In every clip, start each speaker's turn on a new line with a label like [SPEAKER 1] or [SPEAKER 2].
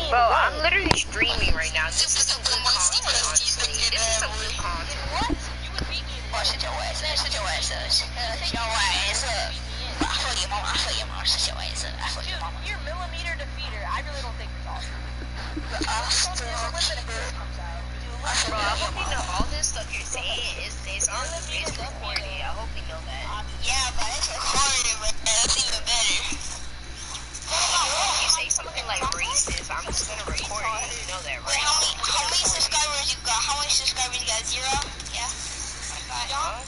[SPEAKER 1] Bro, I'm literally streaming right now. This is some good content, honestly. This is some good content. What? You would beat me in what? 是9位色Your millimeter defeater. I really don't think it's awesome. Bro, I hope you know all this stuff you're saying is on the Facebook recorded. I hope you know that.
[SPEAKER 2] Yeah, but it's recorded, but that's even better.
[SPEAKER 1] If you say something like racist, I'm just gonna record it. You know that, right?
[SPEAKER 2] How many subscribers you got? How many subscribers you got? 0? Yeah.
[SPEAKER 1] No.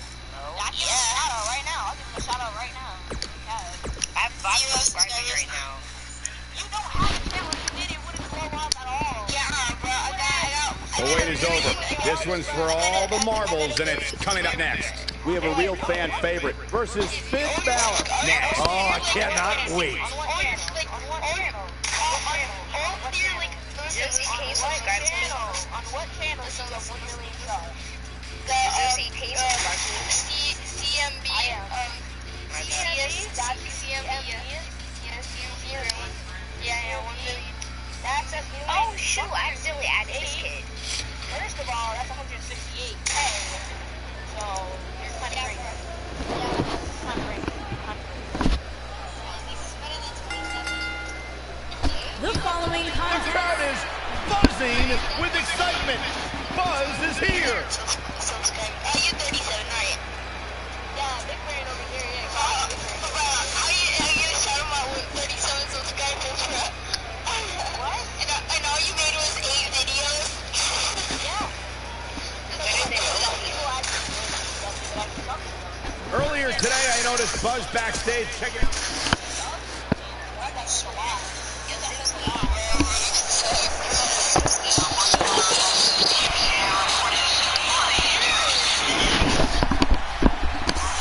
[SPEAKER 2] I'll give him a shout out right now.
[SPEAKER 1] I have 5 subscribers right now.
[SPEAKER 2] You don't have a channel. If you did, it wouldn't blow up at all. Yeah, bro. I got.
[SPEAKER 3] The wait is over. This one's for all the marbles, and it's coming up next. We have a real fan favorite versus Finn Balor next. Oh, I cannot wait.
[SPEAKER 2] On what channel is the 1 million subs? CMB. Yeah, 1 million.
[SPEAKER 1] Oh shoot, I accidentally added this kid.
[SPEAKER 2] First of all, that's 168K. So, you're kind of great.
[SPEAKER 4] The following
[SPEAKER 3] The
[SPEAKER 4] contest.
[SPEAKER 3] crowd is buzzing with excitement. Buzz is here.
[SPEAKER 2] You're 37, right? Yeah, big brain over here. Yeah, how you shout him out with 37 subscribers, bro? What? And all you made was 8 videos? Yeah.
[SPEAKER 3] Earlier today, I noticed Buzz backstage checking.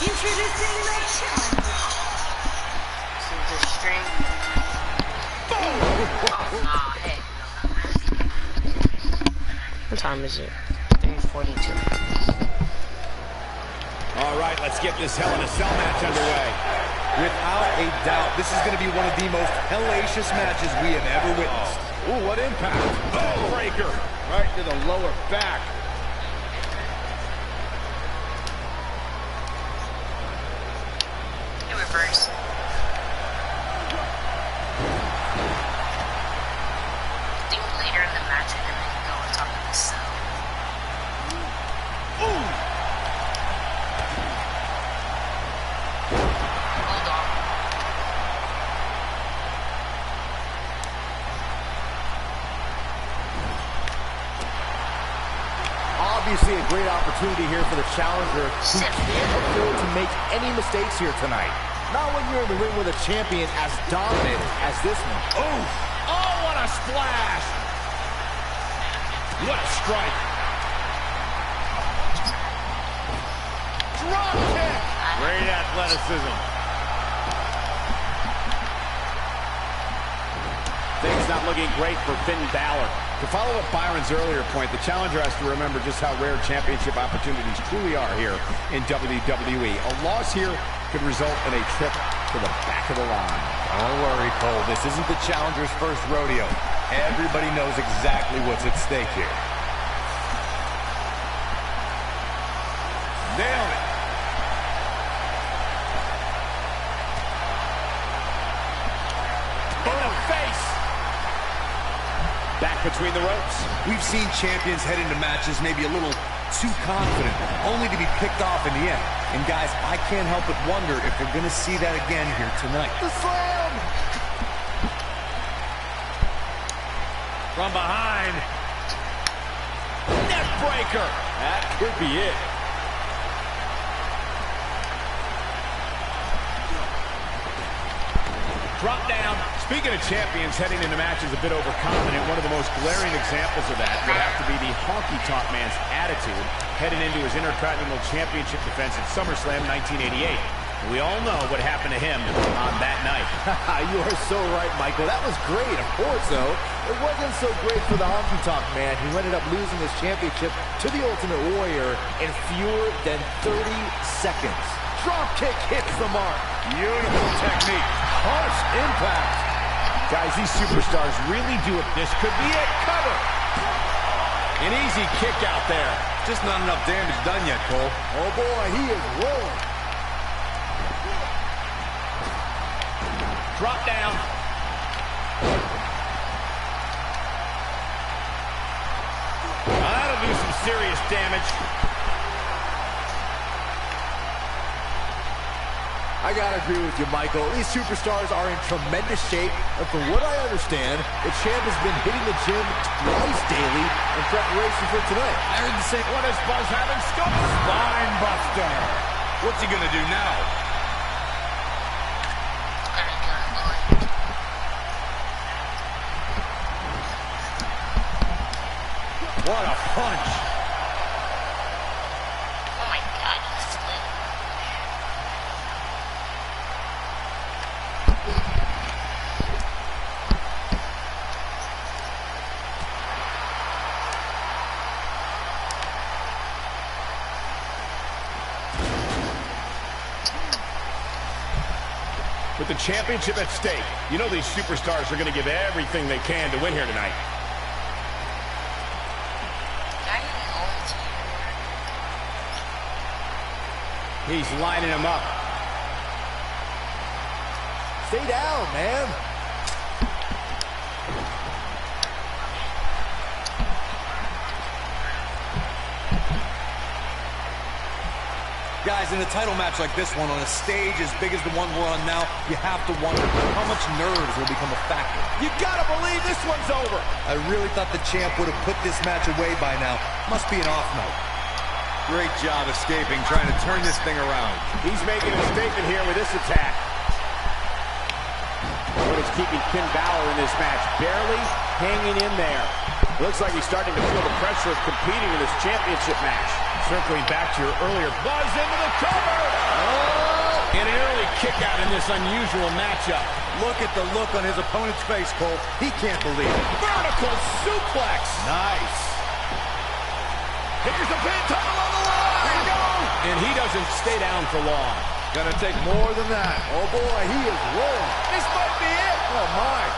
[SPEAKER 4] Introducing the challenger.
[SPEAKER 1] What time is it? 3:42.
[SPEAKER 3] All right, let's get this Hell in a Cell match underway. Without a doubt, this is going to be one of the most hellacious matches we have ever witnessed. Ooh, what impact. Oh, breaker. Right to the lower back.
[SPEAKER 1] In reverse. I think later in the match, I'm gonna go on top of the cell.
[SPEAKER 3] Ooh.
[SPEAKER 1] Hold on.
[SPEAKER 3] Obviously a great opportunity here for the challenger who can't afford to make any mistakes here tonight. Not when you're in the ring with a champion as dominant as this one. Oh, what a splash! What a strike! Drop kick! Great athleticism. Things not looking great for Finn Balor. To follow up Byron's earlier point, the challenger has to remember just how rare championship opportunities truly are here in WWE. A loss here could result in a trip to the back of the line. Don't worry, Cole. This isn't the challenger's first rodeo. Everybody knows exactly what's at stake here. Nailed it. In the face. Back between the ropes.
[SPEAKER 5] We've seen champions head into matches maybe a little too confident, only to be picked off in the end. And guys, I can't help but wonder if we're going to see that again here tonight.
[SPEAKER 3] The slam! From behind. Neck breaker. That could be it. Drop down. Speaking of champions heading into matches a bit overconfident, one of the most glaring examples of that would have to be the honky-tonk man's attitude heading into his Intercontinental Championship defense at SummerSlam 1988. We all know what happened to him on that night.
[SPEAKER 6] You are so right, Michael. That was great. Of course, though, it wasn't so great for the honky-tonk man, who ended up losing his championship to the Ultimate Warrior in fewer than 30 seconds. Drop kick hits the mark.
[SPEAKER 5] Beautiful technique.
[SPEAKER 6] Harsh impact.
[SPEAKER 3] Guys, these superstars really do it. This could be it. Cover. An easy kick out there.
[SPEAKER 5] Just not enough damage done yet, Cole.
[SPEAKER 6] Oh boy, he is rolling.
[SPEAKER 3] Drop down. That'll do some serious damage.
[SPEAKER 6] I gotta agree with you, Michael. These superstars are in tremendous shape, and from what I understand, the champ has been hitting the gym twice daily in preparation for tonight.
[SPEAKER 3] I heard the same. What is Buzz having? Spine buster.
[SPEAKER 5] What's he gonna do now?
[SPEAKER 3] What a punch.
[SPEAKER 1] Oh my god, he split.
[SPEAKER 3] With the championship at stake, you know these superstars are going to give everything they can to win here tonight. He's lining him up.
[SPEAKER 6] Stay down, man.
[SPEAKER 5] Guys, in a title match like this one, on a stage as big as the one we're on now, you have to wonder how much nerves will become a factor.
[SPEAKER 3] You gotta believe this one's over.
[SPEAKER 5] I really thought the champ would have put this match away by now. Must be an off night. Great job escaping, trying to turn this thing around.
[SPEAKER 3] He's making a statement here with this attack. What is keeping Finn Balor in this match? Barely hanging in there. Looks like he's starting to feel the pressure of competing in this championship match. Circling back to your earlier buzz into the cover. Oh! And an early kick out in this unusual matchup.
[SPEAKER 5] Look at the look on his opponent's face, Cole. He can't believe it.
[SPEAKER 3] Vertical suplex.
[SPEAKER 6] Nice.
[SPEAKER 3] Here's the pin, title on the line. Here we go. And he doesn't stay down for long.
[SPEAKER 6] Gonna take more than that. Oh boy, he is rolling.
[SPEAKER 3] This might be it.
[SPEAKER 6] Oh my.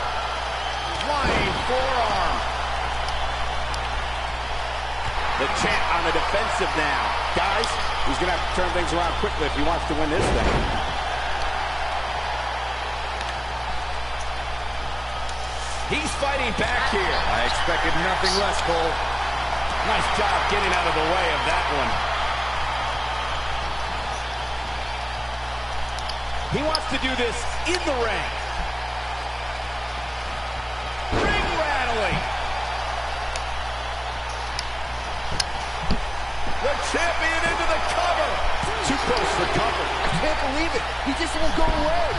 [SPEAKER 3] Flying forearm. The champ on the defensive now. Guys, he's going to have to turn things around quickly if he wants to win this thing. He's fighting back here.
[SPEAKER 5] I expected nothing less, Cole.
[SPEAKER 3] Nice job getting out of the way of that one. He wants to do this in the ring. Ring rattling. The champion into the cover. Too close for cover.
[SPEAKER 6] I can't believe it. He just won't go away.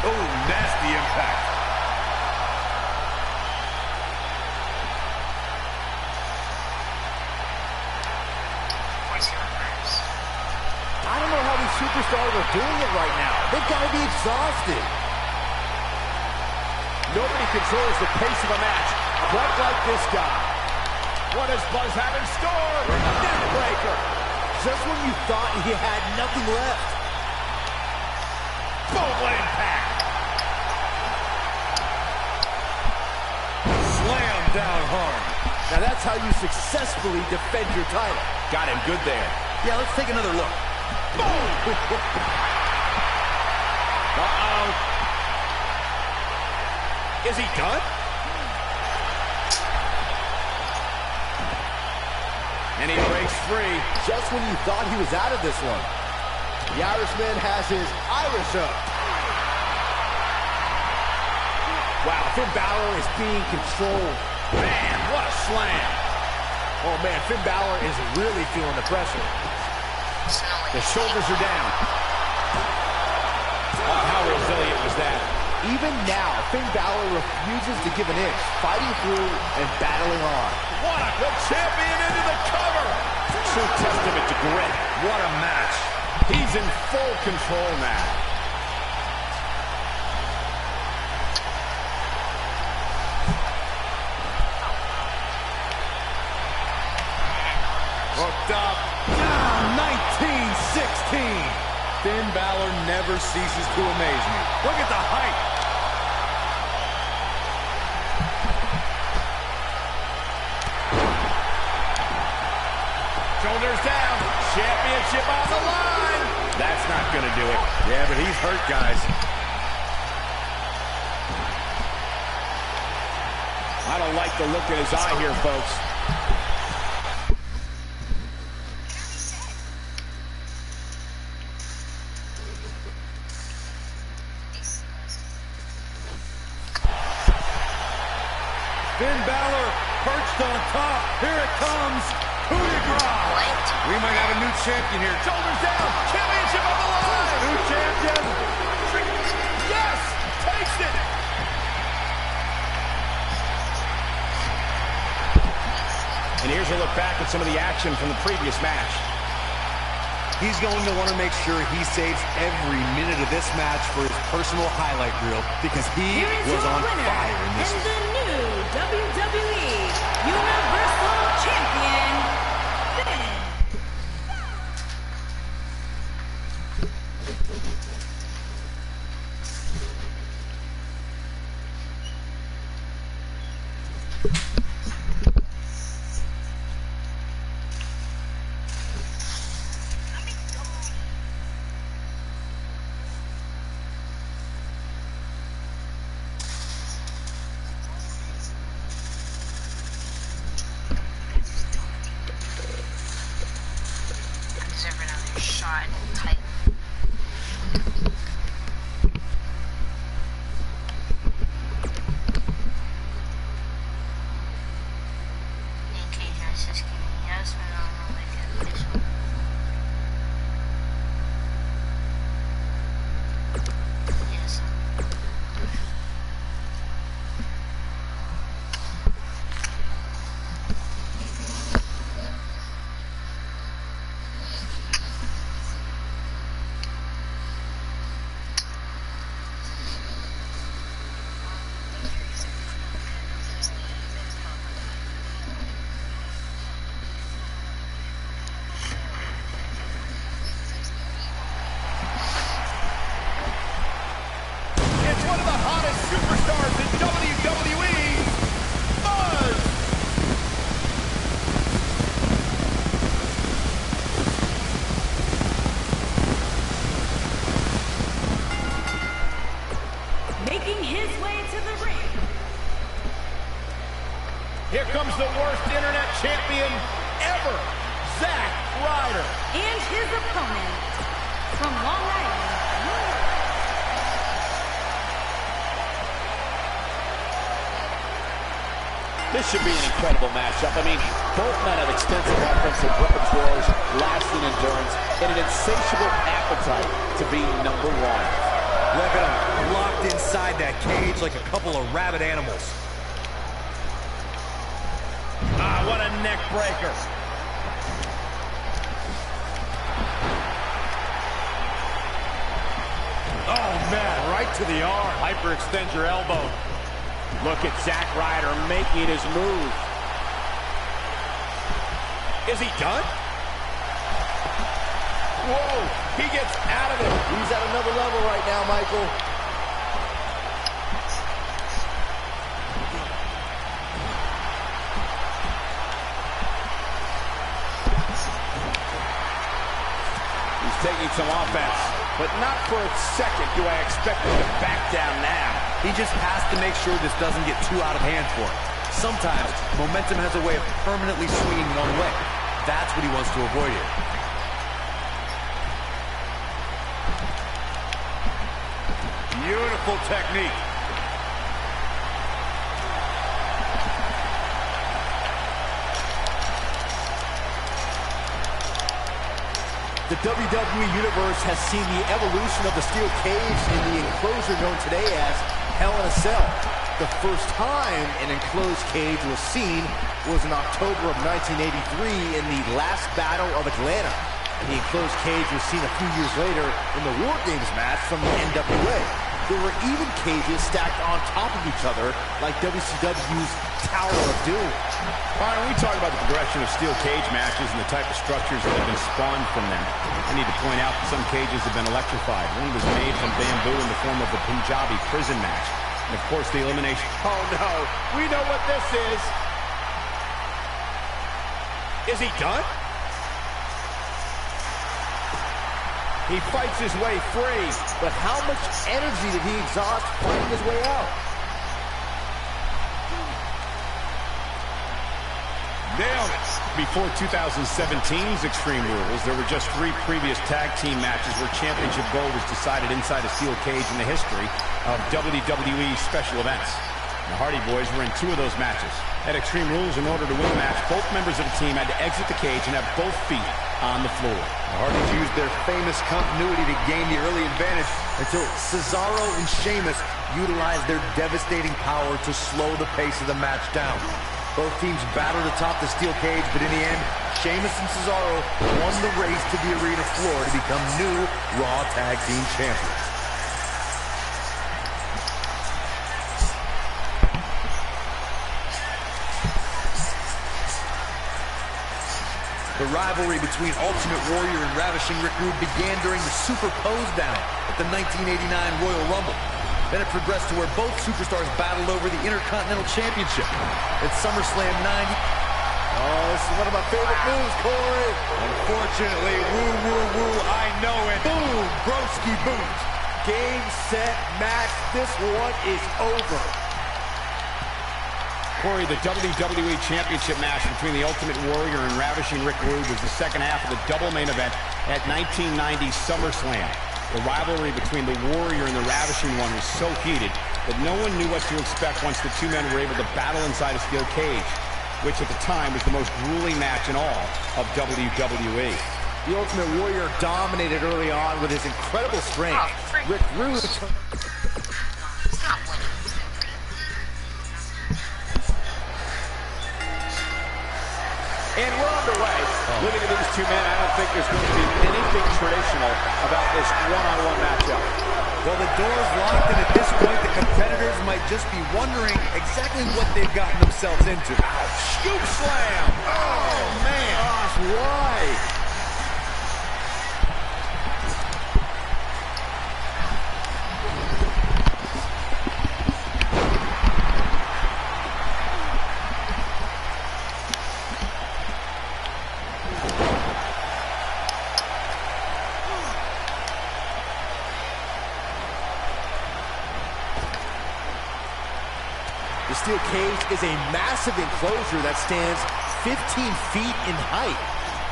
[SPEAKER 5] Oh, nasty impact.
[SPEAKER 6] I don't know how these superstars are doing it right now. They've got to be exhausted.
[SPEAKER 3] Nobody controls the pace of a match quite like this guy. What does Buzz have in store? Neckbreaker.
[SPEAKER 6] Just when you thought he had nothing left.
[SPEAKER 3] Boom, what impact.
[SPEAKER 5] Slam down hard.
[SPEAKER 6] Now that's how you successfully defend your title.
[SPEAKER 3] Got him good there.
[SPEAKER 5] Yeah, let's take another look.
[SPEAKER 3] Boom! Uh-oh. Is he done? And he breaks free.
[SPEAKER 6] Just when you thought he was out of this one. The Irishman has his Irish up.
[SPEAKER 3] Wow, Finn Balor is being controlled. Man, what a slam.
[SPEAKER 6] Oh man, Finn Balor is really feeling the pressure.
[SPEAKER 3] The shoulders are down. Oh, how resilient was that?
[SPEAKER 6] Even now, Finn Balor refuses to give an inch, fighting through and battling on.
[SPEAKER 3] What the champion into the cover. True testament to grit.
[SPEAKER 5] What a match.
[SPEAKER 3] He's in full control now.
[SPEAKER 5] Hooked up. Down 19-16. Finn Balor never ceases to amaze me. Look at the height.
[SPEAKER 3] Shoulders down. Championship on the line. That's not going to do it.
[SPEAKER 5] Yeah, but he's hurt, guys.
[SPEAKER 3] I don't like the look in his eye here, folks.
[SPEAKER 5] Finn Balor perched on top. Here it comes. Coup de grace. We might have a new champion here.
[SPEAKER 3] Shoulders down. Championship on the line.
[SPEAKER 5] New champion.
[SPEAKER 3] Yes. Takes it. And here's a look back at some of the action from the previous match.
[SPEAKER 5] He's going to want to make sure he saves every minute of this match for his personal highlight reel because he was on fire in this.
[SPEAKER 4] And the new WWE Universal Champion, Finn.
[SPEAKER 1] Deserve another shot tight. Yes.
[SPEAKER 3] It's one of the hottest superstars in WWE. Buzz.
[SPEAKER 4] Making his way to the ring.
[SPEAKER 3] Here comes the worst internet champion ever, Zack Ryder.
[SPEAKER 4] And his opponent from Long Island, New York.
[SPEAKER 7] This should be an incredible matchup. I mean, both men have extensive offensive repertoires, lasting endurance, and an insatiable appetite to be number one.
[SPEAKER 5] Look at them, locked inside that cage like a couple of rabid animals.
[SPEAKER 3] Ah, what a neck breaker.
[SPEAKER 5] Oh, man, right to the arm.
[SPEAKER 3] Hyperextend your elbow. Look at Zack Ryder making his move. Is he done? Whoa, he gets out of it.
[SPEAKER 6] He's at another level right now, Michael.
[SPEAKER 3] He's taking some offense, but not for a second do I expect him to back down now.
[SPEAKER 5] He just has to make sure this doesn't get too out of hand for him. Sometimes, momentum has a way of permanently swinging one way. That's what he wants to avoid here.
[SPEAKER 3] Beautiful technique.
[SPEAKER 6] The WWE Universe has seen the evolution of the steel cage in the enclosure known today as Hell in a Cell. The first time an enclosed cage was seen was in October of 1983 in the last Battle of Atlanta. The enclosed cage was seen a few years later in the War Games match from the NWA. There were even cages stacked on top of each other, like WCW's Tower of Doom.
[SPEAKER 3] Byron, we talk about the progression of steel cage matches and the type of structures that have been spawned from them. I need to point out that some cages have been electrified. One was made from bamboo in the form of a Punjabi prison match. And of course, the elimination...
[SPEAKER 6] Oh no, we know what this is. Is he done?
[SPEAKER 3] He fights his way free.
[SPEAKER 6] But how much energy did he exhaust fighting his way out?
[SPEAKER 3] Nailed it. Before 2017's Extreme Rules, there were just 3 previous tag team matches where championship gold was decided inside a steel cage in the history of WWE special events. The Hardy Boys were in 2 of those matches. At Extreme Rules, in order to win the match, both members of the team had to exit the cage and have both feet on the floor.
[SPEAKER 5] The Hardys used their famous continuity to gain the early advantage until Cesaro and Sheamus utilized their devastating power to slow the pace of the match down. Both teams battled atop the steel cage, but in the end, Sheamus and Cesaro won the race to the arena floor to become new Raw Tag Team Champions. The rivalry between Ultimate Warrior and Ravishing Rick Rude began during the Super Pose Down at the 1989 Royal Rumble. Then it progressed to where both superstars battled over the Intercontinental Championship at SummerSlam 90.
[SPEAKER 6] Oh, this is one of my favorite moves, Corey.
[SPEAKER 5] Unfortunately, woo, woo, woo, I know it. Boom, broski boot.
[SPEAKER 6] Game, set, match. This one is over.
[SPEAKER 3] Corey, the WWE Championship match between the Ultimate Warrior and Ravishing Rick Rude was the second half of the double main event at 1990 SummerSlam. The rivalry between the Warrior and the Ravishing One was so heated that no one knew what to expect once the 2 men were able to battle inside a steel cage, which at the time was the most grueling match in all of WWE.
[SPEAKER 6] The Ultimate Warrior dominated early on with his incredible strength. Rick Rude...
[SPEAKER 7] And we're underway. Looking at these 2 men, I don't think there's going to be anything traditional about this one-on-one matchup.
[SPEAKER 5] Well, the door's locked, and at this point, the competitors might just be wondering exactly what they've gotten themselves into.
[SPEAKER 3] Scoop slam! Oh, man! Gosh, why?
[SPEAKER 6] The steel cage is a massive enclosure that stands 15 feet in height.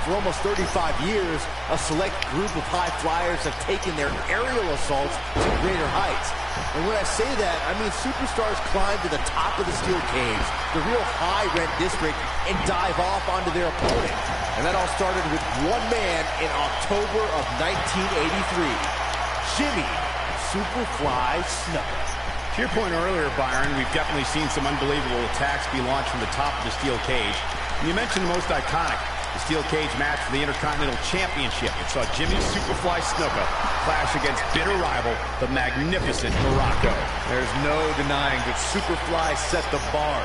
[SPEAKER 6] For almost 35 years, a select group of high flyers have taken their aerial assaults to greater heights. And when I say that, I mean superstars climb to the top of the steel cage, the real high-rent district, and dive off onto their opponent. And that all started with one man in October of 1983, Jimmy Superfly Snuka.
[SPEAKER 3] To your point earlier, Byron, we've definitely seen some unbelievable attacks be launched from the top of the steel cage. And you mentioned the most iconic, the steel cage match for the Intercontinental Championship. It saw Jimmy Superfly Snuka clash against bitter rival, the magnificent Morocco.
[SPEAKER 5] There's no denying that Superfly set the bar.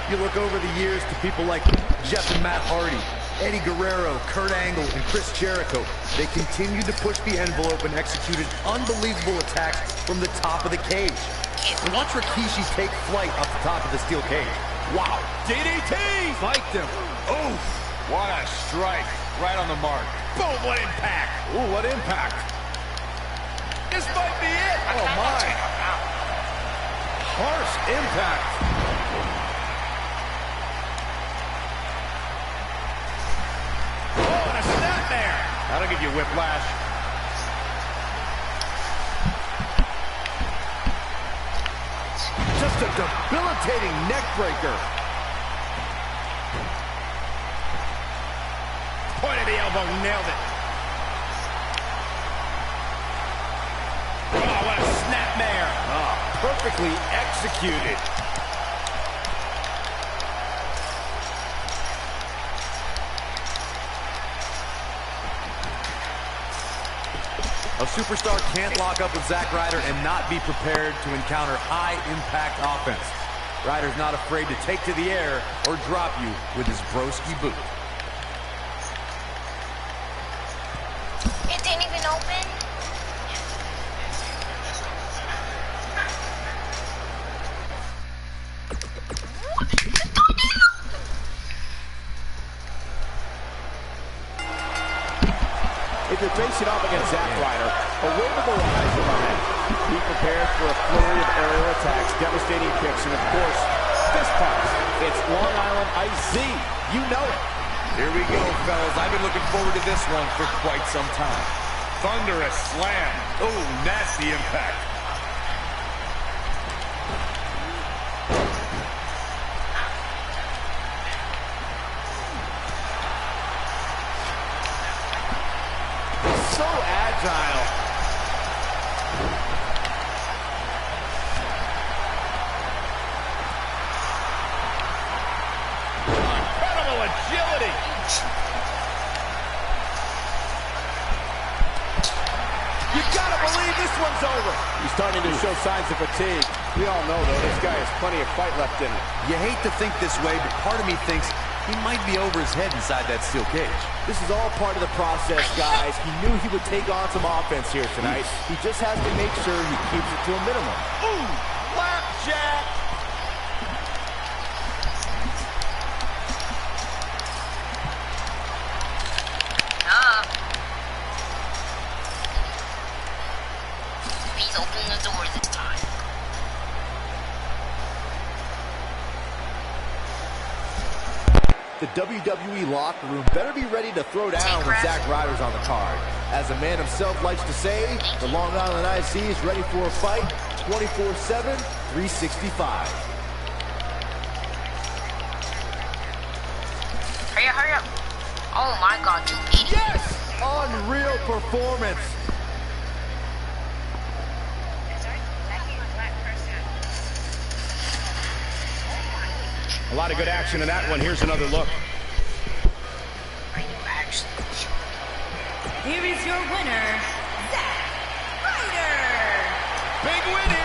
[SPEAKER 5] You look over the years to people like Jeff and Matt Hardy, Eddie Guerrero, Kurt Angle, and Chris Jericho. They continued to push the envelope and executed unbelievable attacks from the top of the cage. And watch Rikishi take flight off the top of the steel cage. Wow.
[SPEAKER 3] DDT!
[SPEAKER 5] Spiked him. Oof. What a strike. Right on the mark.
[SPEAKER 3] Boom, what impact!
[SPEAKER 5] Ooh, what impact.
[SPEAKER 3] This might be it!
[SPEAKER 5] Oh, my. Harsh impact.
[SPEAKER 3] Oh, and a snap there!
[SPEAKER 5] That'll give you whiplash.
[SPEAKER 6] Just a debilitating neck breaker.
[SPEAKER 3] Point of the elbow, nailed it. Oh, what a snapmare.
[SPEAKER 6] Oh, perfectly executed.
[SPEAKER 5] superstar can't lock up with Zack Ryder and not be prepared to encounter high-impact offense. Ryder's not afraid to take to the air or drop you with his broski boot.
[SPEAKER 2] It didn't even open.
[SPEAKER 7] If you're facing off against Zack Ryder, away to the rise of our be prepared for a flurry of aerial attacks, devastating kicks, and of course, fist pumps. It's Long Island Ice-Z. You know it.
[SPEAKER 5] Here we go, fellas. I've been looking forward to this one for quite some time.
[SPEAKER 3] Thunderous slam. Oh, nasty impact.
[SPEAKER 7] So agile.
[SPEAKER 3] Incredible agility.
[SPEAKER 7] You gotta believe this one's over. He's starting to show signs of fatigue.
[SPEAKER 3] We all know, though, this guy has plenty of fight left in him.
[SPEAKER 5] You hate to think this way, but part of me thinks he might be over his head inside that steel cage.
[SPEAKER 6] This is all part of the process, guys. He knew he would take on some offense here tonight. He just has to make sure he keeps it to a minimum.
[SPEAKER 7] Ooh, flapjack.
[SPEAKER 1] He's opening the door this time.
[SPEAKER 6] The WWE locker room better be ready to throw down when Zack Ryder's on the card. As the man himself likes to say, the Long Island IC is ready for a fight 24/7, 365.
[SPEAKER 1] Hurry up, hurry up. Oh my god, you idiot.
[SPEAKER 6] Yes! Unreal performance.
[SPEAKER 3] A lot of good action in that one. Here's another look.
[SPEAKER 1] Are you actually sure?
[SPEAKER 4] Here is your winner, Zack Ryder.
[SPEAKER 3] Big win here.